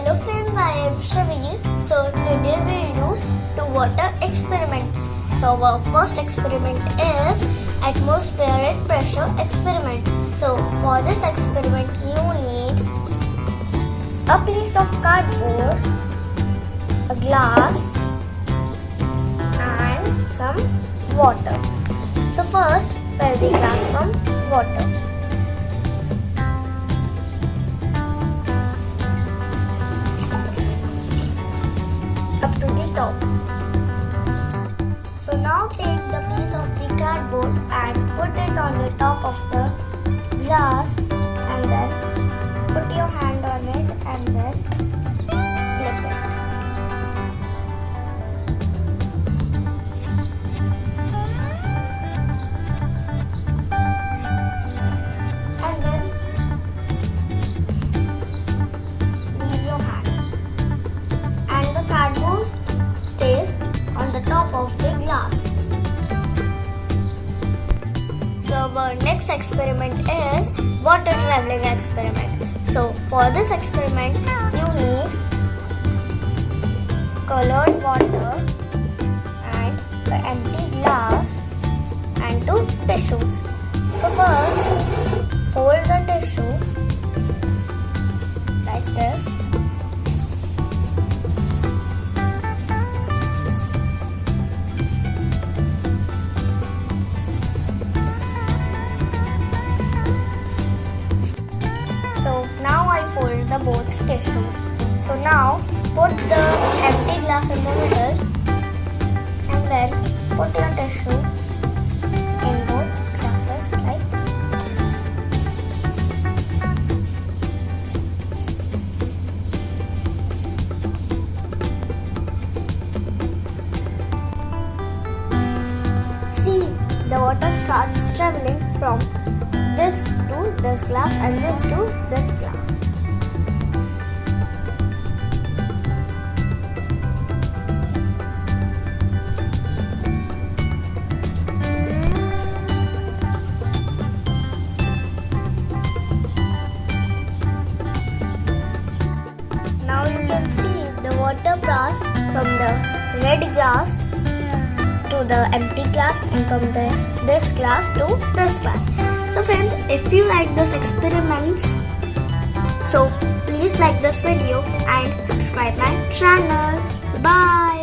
Hello friends, I am Shivi. So today we will do two water experiments. So our first experiment is atmospheric pressure experiment. So for this experiment you need a piece of cardboard, a glass and some water. So first fill the glass from water. Up to the top. So now take the piece of the cardboard and put it on the top of the glass and then put your hand on it and then flip it. And then leave your hand. And the cardboard stays on the top of the glass. So our next experiment is water traveling experiment. So for this experiment you need colored water and the empty glass and two tissues. So first fold the tissue like this. So now I fold the both tissues. So now put the empty glass in the middle and then put your tissue in both glasses like this. See, the water starts traveling from this to this glass and this to this glass. Now you can see the water passed from the red glass to the empty glass and from this glass to this glass. So friends, if you like this experiment, so please like this video and subscribe my channel. Bye.